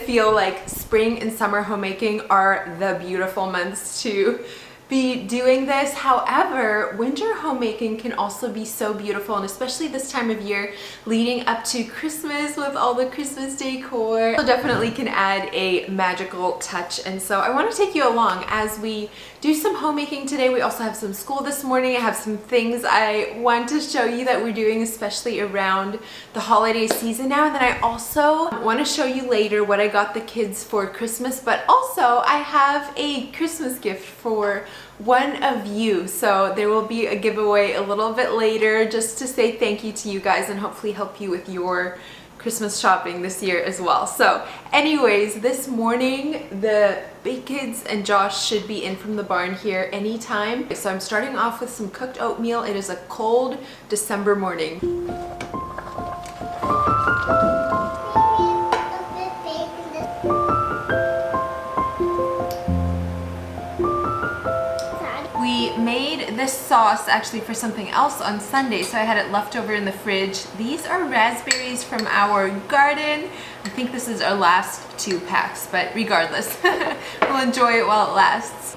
feel like spring and summer homemaking are the beautiful months to be doing this. However, winter homemaking can also be so beautiful, and especially this time of year leading up to Christmas with all the Christmas decor, so definitely can add a magical touch. And so I want to take you along as we do some homemaking today. We also have some school this morning. I have some things I want to show you that we're doing, especially around the holiday season now. And then I also want to show you later what I got the kids for Christmas, but also I have a Christmas gift for one of you. So there will be a giveaway a little bit later just to say thank you to you guys and hopefully help you with your Christmas shopping this year as well. So anyways, this morning the big kids and Josh should be in from the barn here anytime. So I'm starting off with some cooked oatmeal. It is a cold December morning. We made this sauce actually for something else on Sunday, so I had it left over in the fridge. These are raspberries from our garden. I think this is our last 2 packs, but regardless, we'll enjoy it while it lasts.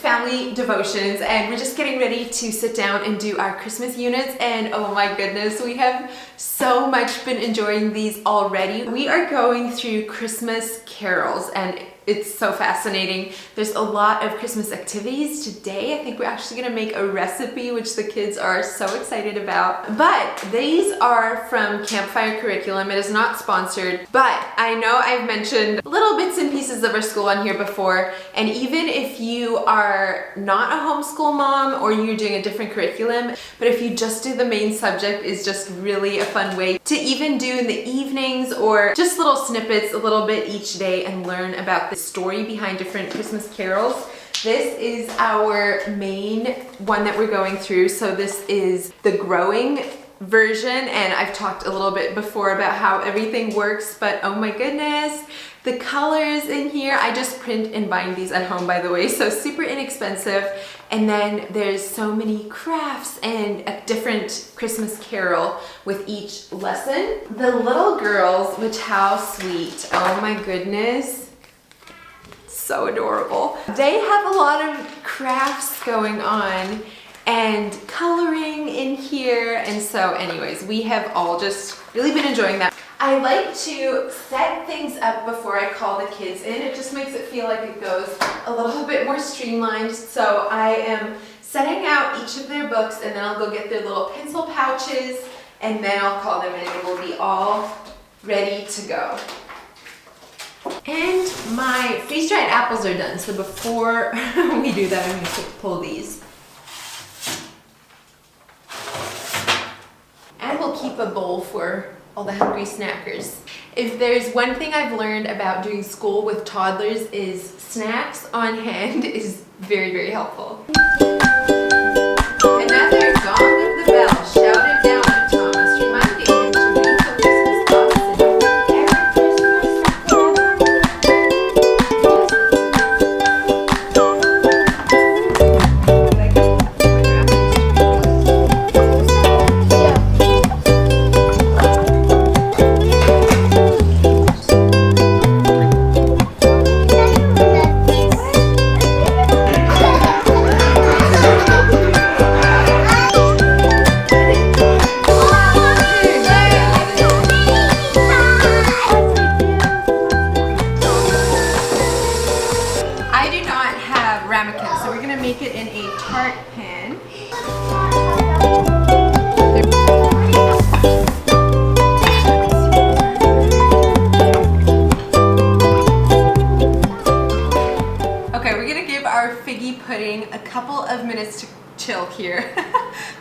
Family devotions, and we're just getting ready to sit down and do our Christmas units, and oh my goodness, we have so much been enjoying these already. We are going through Christmas carols and it's so fascinating. There's a lot of Christmas activities today. I think we're actually gonna make a recipe, which the kids are so excited about. But these are from Campfire Curriculum. It is not sponsored, but I know I've mentioned little bits and pieces of our school on here before. And even if you are not a homeschool mom or you're doing a different curriculum, but if you just do the main subject, is just really a fun way to even do in the evenings or just little snippets a little bit each day and learn about the story behind different Christmas carols. This is our main one that we're going through. So this is the growing version, and I've talked a little bit before about how everything works, but oh my goodness, the colors in here. I just print and bind these at home, by the way, so super inexpensive. And then there's so many crafts and a different Christmas carol with each lesson. The little girls, which how sweet, oh my goodness. So adorable. They have a lot of crafts going on and coloring in here, and so anyways, we have all just really been enjoying that. I like to set things up before I call the kids in. It just makes it feel like it goes a little bit more streamlined. So I am setting out each of their books, and then I'll go get their little pencil pouches, and then I'll call them in and it will be all ready to go. And my freeze-dried apples are done, so before we do that, I'm going to pull these. And we'll keep a bowl for all the hungry snackers. If there's one thing I've learned about doing school with toddlers, is snacks on hand is very, very helpful. Another gong of the bell shouted down at Thomas, reminding him to refocus his thoughts and so we're gonna make it in a tart pan. figgy pudding a couple of minutes to chill here.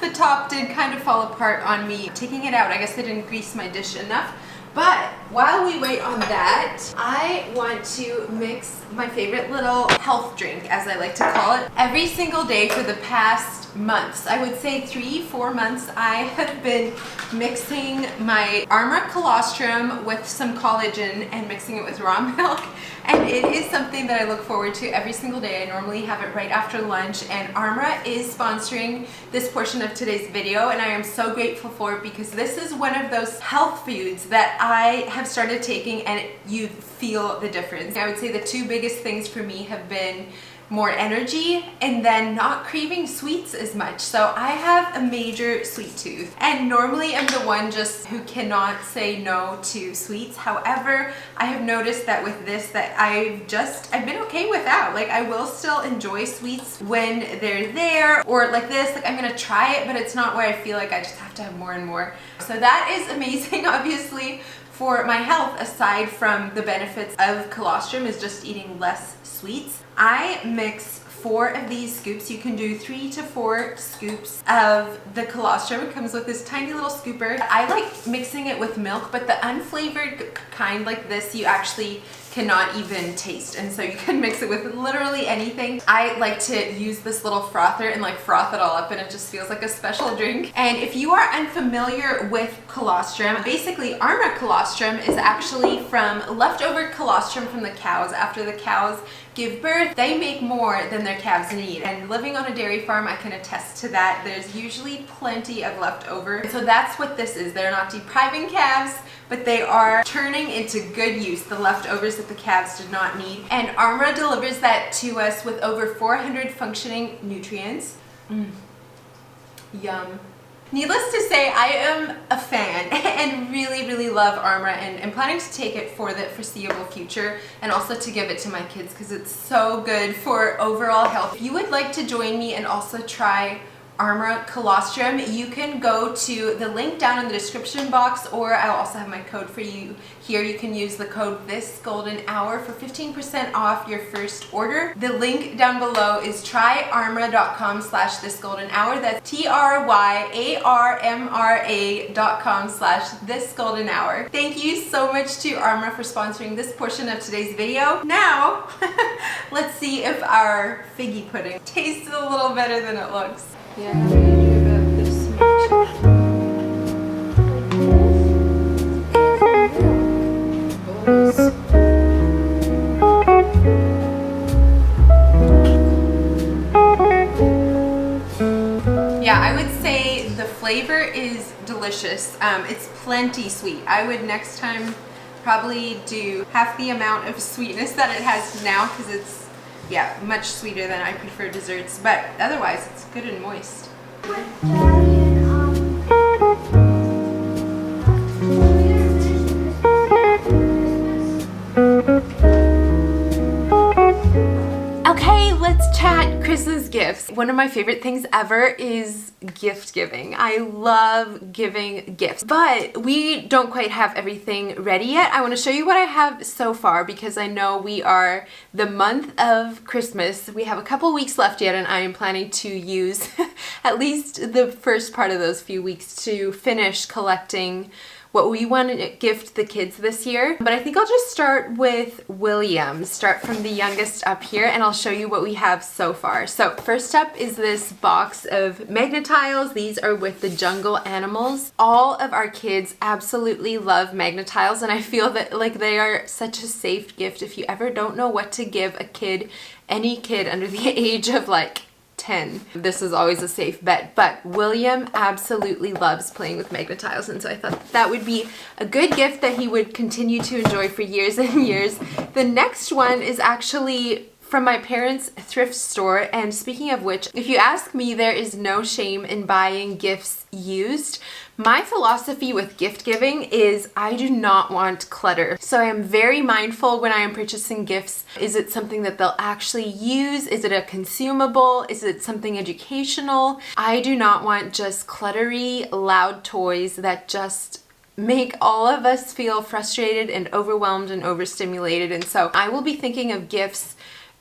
The top did kind of fall apart on me taking it out. I guess I didn't grease my dish enough. But while we wait on that, I want to mix my favorite little health drink, as I like to call it. Every single day for the past months, I would say 3-4 months, I have been mixing my Armra colostrum with some collagen and mixing it with raw milk. And it is something that I look forward to every single day. I normally have it right after lunch, and Armra is sponsoring this portion of today's video, and I am so grateful for it because this is one of those health foods that I have started taking and you feel the difference. I would say the two biggest things for me have been more energy and then not craving sweets as much. So I have a major sweet tooth, and normally I'm the one just who cannot say no to sweets. However, I have noticed that with this that I've been okay without. Like, I will still enjoy sweets when they're there, or like this, like I'm gonna try it, but it's not where I feel like I just have to have more and more. So that is amazing, obviously, for my health. Aside from the benefits of colostrum is just eating less sweets. I mix 4 of these scoops. You can do 3 to 4 scoops of the colostrum. It comes with this tiny little scooper. I like mixing it with milk, but the unflavored kind like this, you actually cannot even taste, and so you can mix it with literally anything. I like to use this little frother and like froth it all up, and it just feels like a special drink. And if you are unfamiliar with colostrum, basically Armra colostrum is actually from leftover colostrum from the cows. After the cows give birth, they make more than their calves need, and living on a dairy farm, I can attest to that. There's usually plenty of leftover, so that's what this is. They're not depriving calves, but they are turning into good use the leftovers that the calves did not need. And Armra delivers that to us with over 400 functioning nutrients. Yum. Needless to say, I am a fan and really love Armra, and I'm planning to take it for the foreseeable future, and also to give it to my kids because it's so good for overall health. If you would like to join me and also try Armra colostrum, you can go to the link down in the description box, or I'll also have my code for you here. You can use the code ThisGoldenHour for 15% off your first order. The link down below is tryarmra.com/thisgoldenhour. That's TRYARMRA.com/thisgoldenhour. Thank you so much to Armra for sponsoring this portion of today's video. Now, let's see if our figgy pudding tastes a little better than it looks. Yeah, how do you do about this much? Yeah, I would say the flavor is delicious. It's plenty sweet. I would next time probably do half the amount of sweetness that it has now, because it's, yeah, much sweeter than I prefer desserts, but otherwise it's good and moist. Okay, let's chat Christmas gifts. One of my favorite things ever is gift giving. I love giving gifts, but we don't quite have everything ready yet. I want to show you what I have so far, because I know we are the month of Christmas. We have a couple weeks left yet, and I am planning to use at least the first part of those few weeks to finish collecting what we want to gift the kids this year. But I think I'll just start with William, start from the youngest up here, and I'll show you what we have so far. So first up is this box of Magna-Tiles. These are with the jungle animals. All of our kids absolutely love Magna-Tiles, and I feel that like they are such a safe gift if you ever don't know what to give a kid, any kid under the age of like 10. This is always a safe bet, but William absolutely loves playing with Magna-Tiles, and so I thought that would be a good gift that he would continue to enjoy for years and years. The next one is actually from my parents' thrift store, and speaking of which, if you ask me, there is no shame in buying gifts used. My philosophy with gift giving is I do not want clutter. So I am very mindful when I am purchasing gifts. Is it something that they'll actually use? Is it a consumable? Is it something educational? I do not want just cluttery, loud toys that just make all of us feel frustrated and overwhelmed and overstimulated. And so I will be thinking of gifts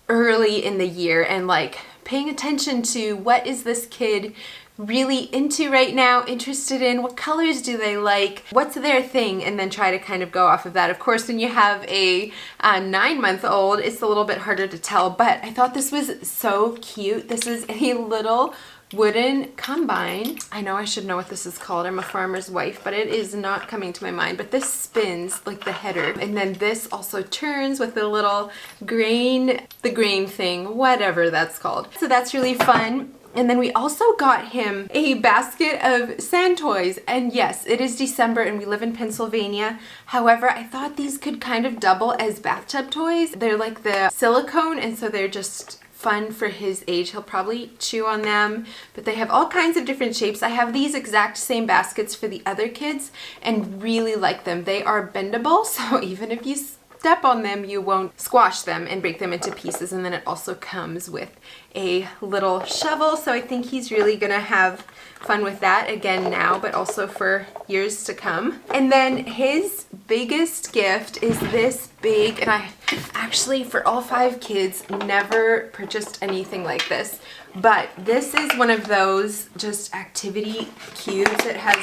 early in the year and like paying attention to what is this kid really into right now, interested in, what colors do they like, what's their thing, and then try to kind of go off of that. Of course, when you have a 9-month-old, it's a little bit harder to tell, but I thought this was so cute. This is a little wooden combine. I know I should know what this is called. I'm a farmer's wife, but it is not coming to my mind. But this spins like the header, and then this also turns with the little grain, the grain thing, whatever that's called. So that's really fun. And then we also got him a basket of sand toys. And yes, it is December and we live in Pennsylvania. However, I thought these could kind of double as bathtub toys. They're like the silicone, and so they're just fun for his age. He'll probably chew on them, but they have all kinds of different shapes. I have these exact same baskets for the other kids and really like them. They are bendable, so even if you step on them, you won't squash them and break them into pieces. And then it also comes with a little shovel, so I think he's really gonna have fun with that again now, but also for years to come. And then his biggest gift is this big, and I actually, for all 5 kids, never purchased anything like this, but this is one of those just activity cubes. It has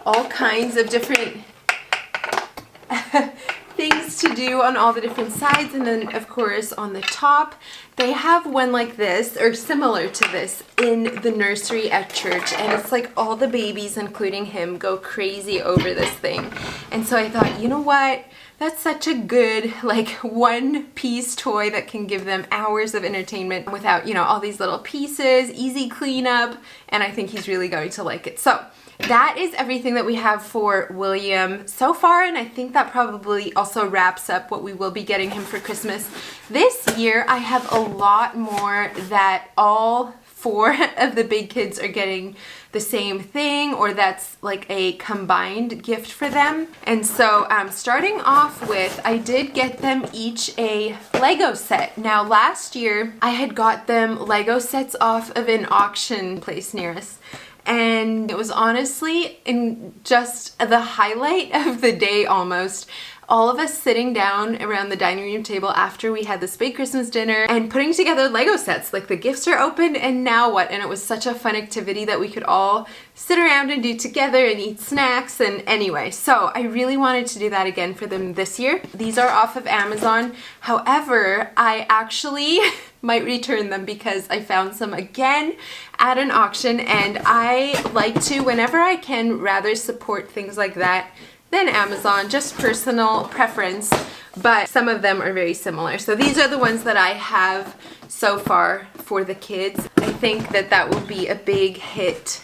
all kinds of different things to do on all the different sides, and then of course on the top they have one like this or similar to this in the nursery at church, and it's like all the babies, including him, go crazy over this thing. And so I thought, you know what, that's such a good like one-piece toy that can give them hours of entertainment without, you know, all these little pieces, easy cleanup, and I think he's really going to like it. So that is everything that we have for William so far, and I think that probably also wraps up what we will be getting him for Christmas. This year I have a lot more that all 4 of the big kids are getting the same thing, or that's like a combined gift for them. And so starting off with, I did get them each a Lego set. Now last year I had got them Lego sets off of an auction place near us, and it was honestly in just the highlight of the day almost. All of us sitting down around the dining room table after we had this big Christmas dinner and putting together Lego sets. Like the gifts are opened and now what? And it was such a fun activity that we could all sit around and do together and eat snacks. And anyway, so I really wanted to do that again for them this year. These are off of Amazon. However, I actually might return them because I found some again at an auction, and I like to, whenever I can, rather support things like that than Amazon, just personal preference, but some of them are very similar. So these are the ones that I have so far for the kids. I think that that will be a big hit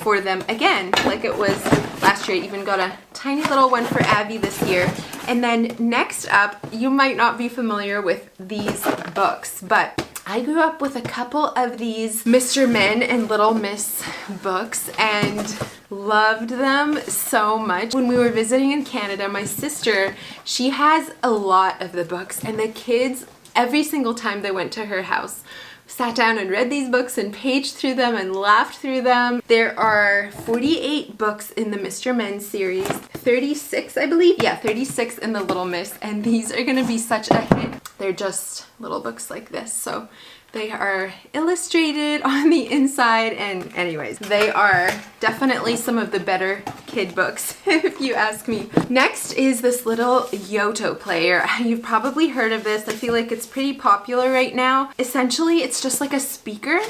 for them again, like it was last year. I even got a tiny little one for Abby this year. And then next up, you might not be familiar with these books, but I grew up with a couple of these Mr. Men and Little Miss books and loved them so much. When we were visiting in Canada, my sister, she has a lot of the books, and the kids, every single time they went to her house, sat down and read these books and paged through them and laughed through them. There are 48 books in the Mr. Men series, 36 I believe. Yeah, 36 in the Little Miss, and these are gonna be such a hit. They're just little books like this, so they are illustrated on the inside, and anyways, they are definitely some of the better kid books if you ask me. Next is this little Yoto player. You've probably heard of this. I feel like it's pretty popular right now. Essentially, it's just like a speaker,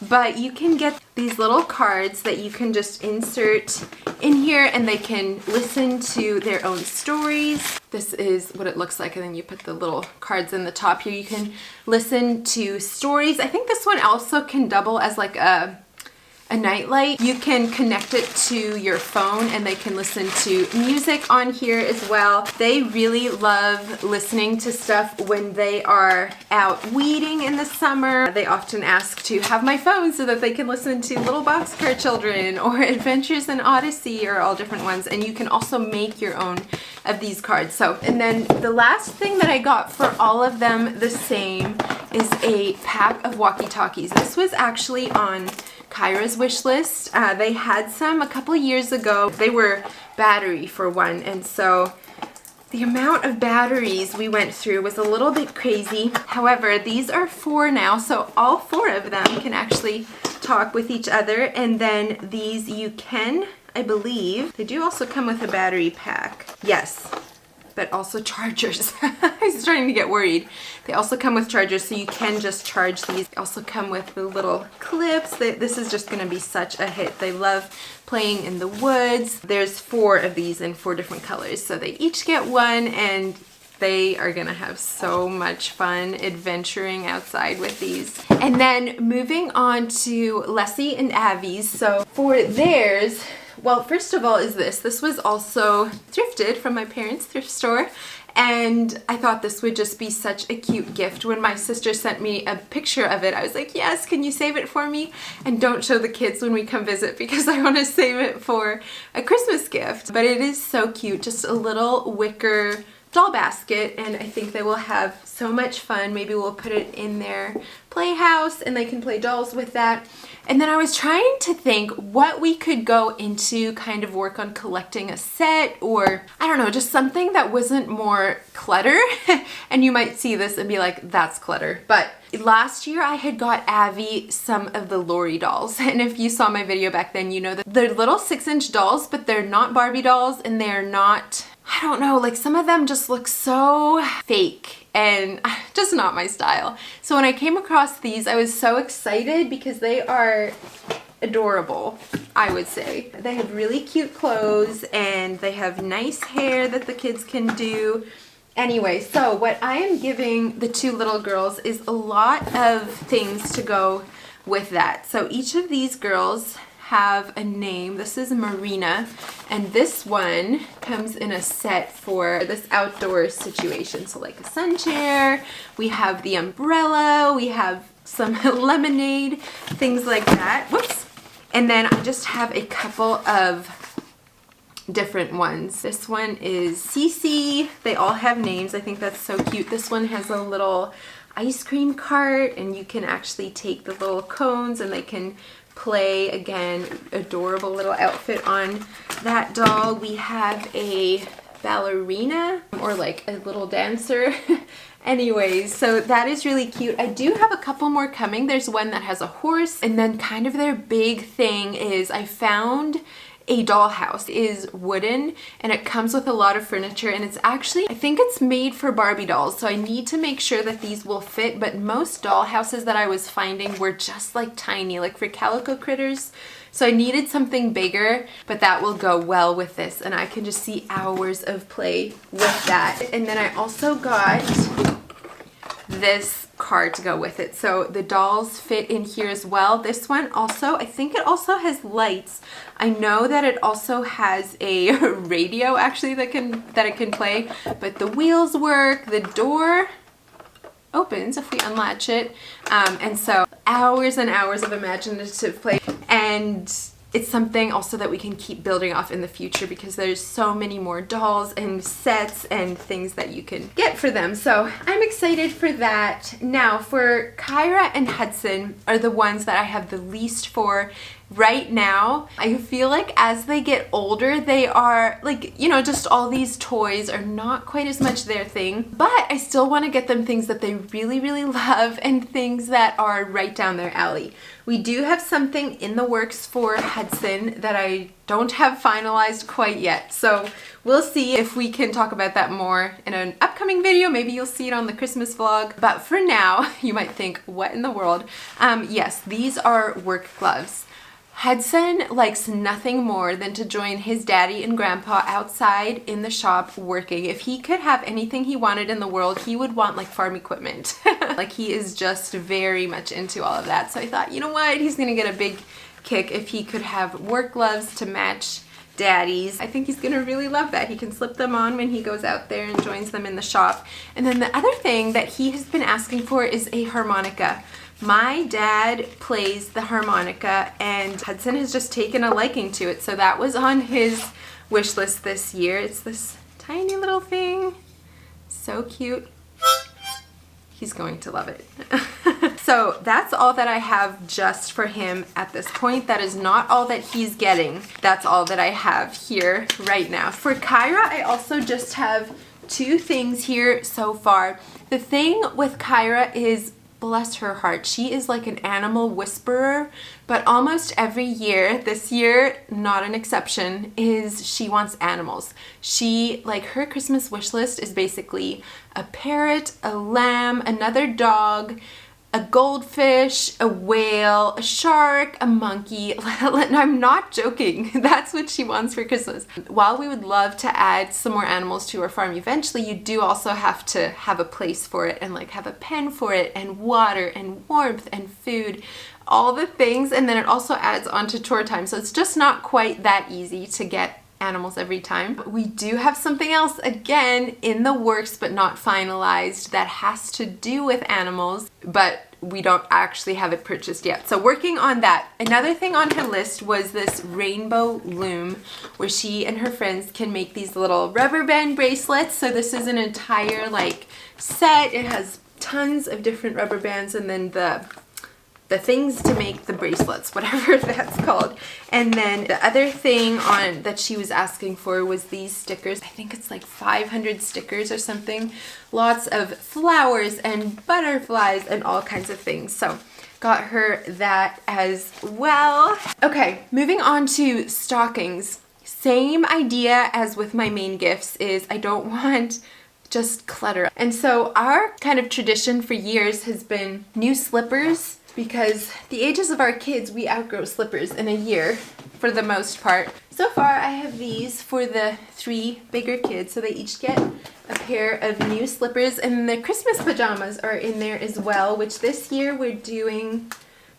but you can get these little cards that you can just insert in here, and they can listen to their own stories. This is what it looks like, and then you put the little cards in the top here. You can listen to stories. I think this one also can double as like a nightlight. You can connect it to your phone, and they can listen to music on here as well. They really love listening to stuff when they are out weeding in the summer. They often ask to have my phone so that they can listen to Little Boxcar Children or Adventures in Odyssey, or all different ones. And you can also make your own of these cards. So, and then the last thing that I got for all of them the same is a pack of walkie-talkies. This was actually on Kyra's wish list. They had some a couple years ago. They were battery for one, and so The amount of batteries we went through was a little bit crazy. However, these are 4 now, so all 4 of them can actually talk with each other. And then these you can, I believe, they do also come with a battery pack. Yes, but also chargers. I was starting to get worried. They also come with chargers, so you can just charge these. They also come with the little clips. This is just gonna be such a hit. They love playing in the woods. There's 4 of these in 4 different colors, so they each get one, and they are gonna have so much fun adventuring outside with these. And then moving on to Leslie and Abby's. So for theirs, well, first of all is this. This was also thrifted from my parents' thrift store. And I thought this would just be such a cute gift. When my sister sent me a picture of it, I was like, yes, can you save it for me? And don't show the kids when we come visit because I want to save it for a Christmas gift. But it is so cute, just a little wicker doll basket, and I think they will have so much fun. Maybe we'll put it in their playhouse and they can play dolls with that. And then I was trying to think what we could go into, kind of work on collecting a set, or I don't know, just something that wasn't more clutter. And you might see this and be like, that's clutter. But last year I had got Abby some of the Lori dolls. And if you saw my video back then, you know that they're little 6-inch dolls, but they're not Barbie dolls, and they're not, I don't know, like some of them just look so fake and just not my style. So when I came across these, I was so excited because they are adorable, I would say. They have really cute clothes and they have nice hair that the kids can do. Anyway, so what I am giving the 2 little girls is a lot of things to go with that. So each of these girls have a name. This is Marina, and this one comes in a set for this outdoor situation. So like a sun chair, we have the umbrella, we have some lemonade, things like that. Whoops. And then I just have a couple of different ones. This one is Cece. They all have names. I think that's so cute. This one has a little ice cream cart, and you can actually take the little cones and they can play. Again, adorable little outfit on that doll. We have a ballerina, or like a little dancer. Anyways, so that is really cute. I do have a couple more coming. There's one that has a horse, and then kind of their big thing is I found a dollhouse. It is wooden and it comes with a lot of furniture, and it's actually, I think it's made for Barbie dolls, so I need to make sure that these will fit. But most dollhouses that I was finding were just like tiny, like for calico critters. So I needed something bigger, but that will go well with this, and I can just see hours of play with that. And then I also got this card to go with it, so the dolls fit in here as well. This one also, I think it also has lights. I know that it also has a radio actually that it can play, but the wheels work, the door opens if we unlatch it, and so hours and hours of imaginative play. And it's something also that we can keep building off in the future because there's so many more dolls and sets and things that you can get for them. So I'm excited for that. Now for Kyra and Hudson are the ones that I have the least for right now. I feel like as they get older, they are like, you know, just all these toys are not quite as much their thing, but I still want to get them things that they really, really love and things that are right down their alley. We do have something in the works for Hudson that I don't have finalized quite yet. So we'll see if we can talk about that more in an upcoming video. Maybe you'll see it on the Christmas vlog. But for now, you might think, what in the world? Yes, these are work gloves. Hudson likes nothing more than to join his daddy and grandpa outside in the shop working. If he could have anything he wanted in the world, he would want like farm equipment. Like he is just very much into all of that. So I thought, you know what? He's gonna get a big kick if he could have work gloves to match daddy's. I think he's gonna really love that. He can slip them on when he goes out there and joins them in the shop. And then the other thing that he has been asking for is a harmonica. My dad plays the harmonica and Hudson has just taken a liking to it. So that was on his wish list this year. It's this tiny little thing. So cute. He's going to love it. So that's all that I have just for him at this point. That is not all that he's getting. That's all that I have here right now. For Kyra, I also just have two things here so far. The thing with Kyra is, bless her heart, she is like an animal whisperer, but almost every year, this year not an exception, is she wants animals. She, like, her Christmas wish list is basically a parrot, a lamb, another dog, a goldfish, a whale, a shark, a monkey. And I'm not joking. That's what she wants for Christmas. While we would love to add some more animals to our farm eventually, you do also have to have a place for it and like have a pen for it and water and warmth and food, all the things. And then it also adds on to chore time. So it's just not quite that easy to get animals every time. But we do have something else again in the works but not finalized that has to do with animals, but we don't actually have it purchased yet. So working on that. Another thing on her list was this rainbow loom where she and her friends can make these little rubber band bracelets. So this is an entire like set. It has tons of different rubber bands and then the things to make the bracelets, whatever that's called. And then the other thing on that she was asking for was these stickers. I think it's like 500 stickers or something. Lots of flowers and butterflies and all kinds of things. So got her that as well. Okay, moving on to stockings. Same idea as with my main gifts is I don't want just clutter. And so our kind of tradition for years has been new slippers, because the ages of our kids, we outgrow slippers in a year for the most part. So far I have these for the 3 bigger kids, so they each get a pair of new slippers, and the Christmas pajamas are in there as well, which this year we're doing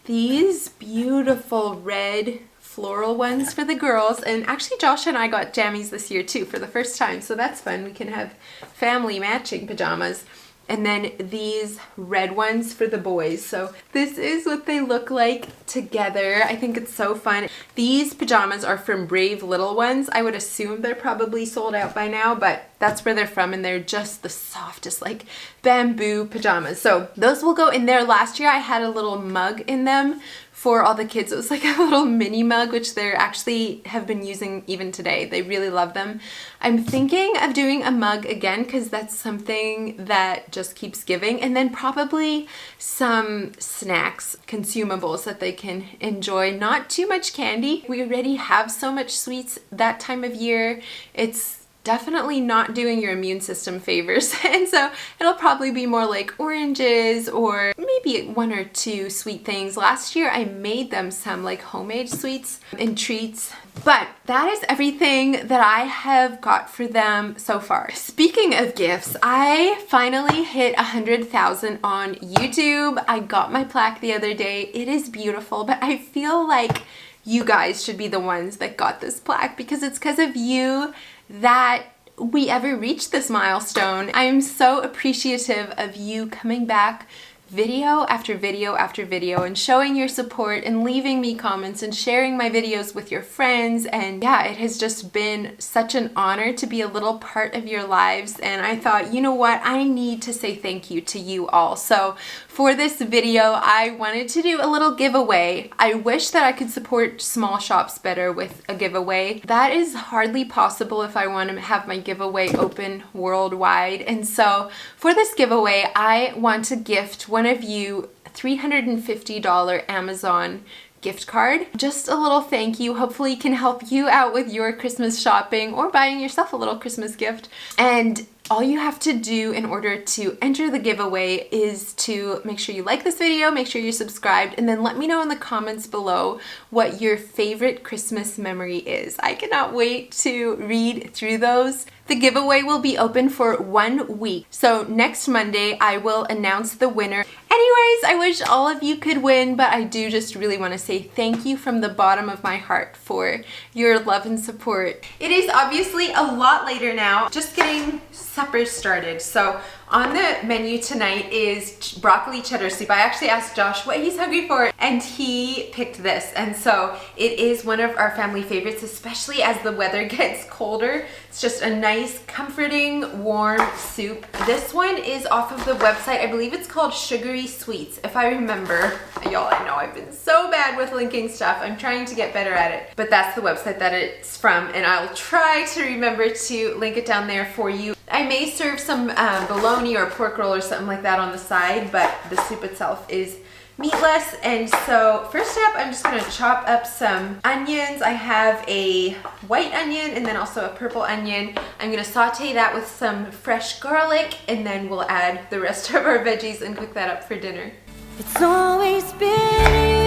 these beautiful red floral ones for the girls. And actually Josh and I got jammies this year too for the first time, so that's fun. We can have family matching pajamas. And then these red ones for the boys. So this is what they look like together. I think it's so fun. These pajamas are from Brave Little Ones. I would assume they're probably sold out by now, but that's where they're from, and they're just the softest, like bamboo pajamas. So those will go in there. Last year I had a little mug in them for all the kids. It was like a little mini mug, which they actually have been using even today. They really love them. I'm thinking of doing a mug again because that's something that just keeps giving. And then probably some snacks, consumables that they can enjoy. Not too much candy. We already have so much sweets that time of year. It's definitely not doing your immune system favors, and so it'll probably be more like oranges or maybe 1 or 2 sweet things. Last year I made them some like homemade sweets and treats, but that is everything that I have got for them so far. Speaking of gifts, I finally hit 100,000 on YouTube. I got my plaque the other day. It is beautiful, but I feel like you guys should be the ones that got this plaque because it's because of you that we ever reached this milestone. I am so appreciative of you coming back video after video after video and showing your support and leaving me comments and sharing my videos with your friends. And yeah, it has just been such an honor to be a little part of your lives, and I thought, you know what, I need to say thank you to you all. So for this video I wanted to do a little giveaway. I wish that I could support small shops better with a giveaway. That is hardly possible if I want to have my giveaway open worldwide, and so for this giveaway I want to gift one of you $350 Amazon gift card. Just a little thank you. Hopefully it can help you out with your Christmas shopping or buying yourself a little Christmas gift. And all you have to do in order to enter the giveaway is to make sure you like this video, make sure you're subscribed, and then let me know in the comments below what your favorite Christmas memory is. I cannot wait to read through those. The giveaway will be open for 1 week. So next Monday, I will announce the winner. Anyways, I wish all of you could win, but I do just really want to say thank you from the bottom of my heart for your love and support. It is obviously a lot later now, just getting supper started. So On the menu tonight is broccoli cheddar soup. I actually asked Josh what he's hungry for and he picked this. And so it is one of our family favorites, especially as the weather gets colder. It's just a nice, comforting, warm soup. This one is off of the website. I believe it's called Sugary Sweets, if I remember. Y'all, I know I've been so bad with linking stuff. I'm trying to get better at it. But that's the website that it's from, and I'll try to remember to link it down there for you. I may serve some bologna or pork roll or something like that on the side, but the soup itself is meatless. And so first up, I'm just gonna chop up some onions. I have a white onion and then also a purple onion. I'm gonna saute that with some fresh garlic, and then we'll add the rest of our veggies and cook that up for dinner. It's always been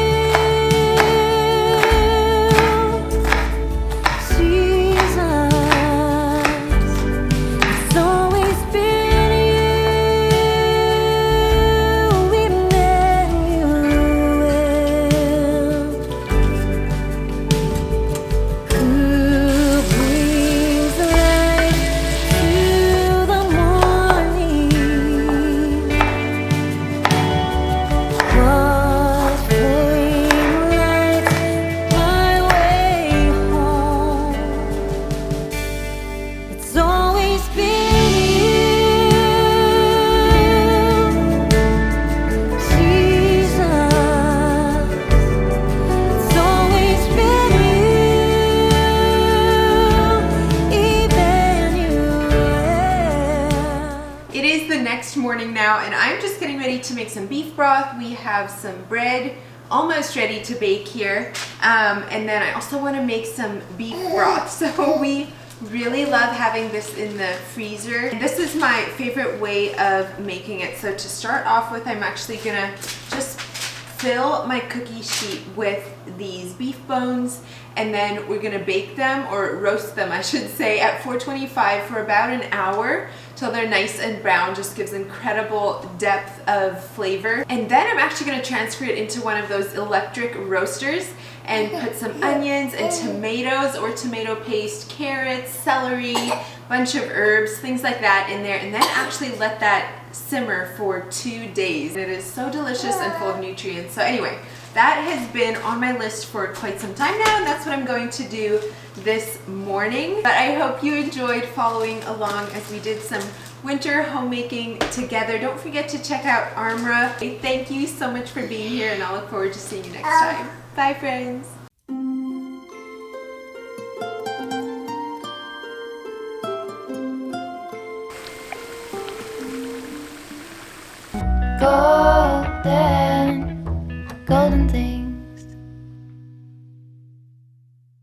morning now, and I'm just getting ready to make some beef broth. We have some bread almost ready to bake here, and then I also want to make some beef broth. So we really love having this in the freezer. And this is my favorite way of making it. So to start off with, I'm actually gonna just fill my cookie sheet with these beef bones, and then we're gonna bake them, or roast them I should say, at 425 for about an hour till they're nice and brown. Just gives incredible depth of flavor. And then I'm actually gonna transfer it into one of those electric roasters and put some onions and tomatoes or tomato paste, carrots, celery, bunch of herbs, things like that in there, and then actually let that simmer for 2 days. It is so delicious and full of nutrients. So anyway, that has been on my list for quite some time now, and that's what I'm going to do this morning. But I hope you enjoyed following along as we did some winter homemaking together. Don't forget to check out Armra. Thank you so much for being here, and I'll look forward to seeing you next time. Bye, friends. golden thing.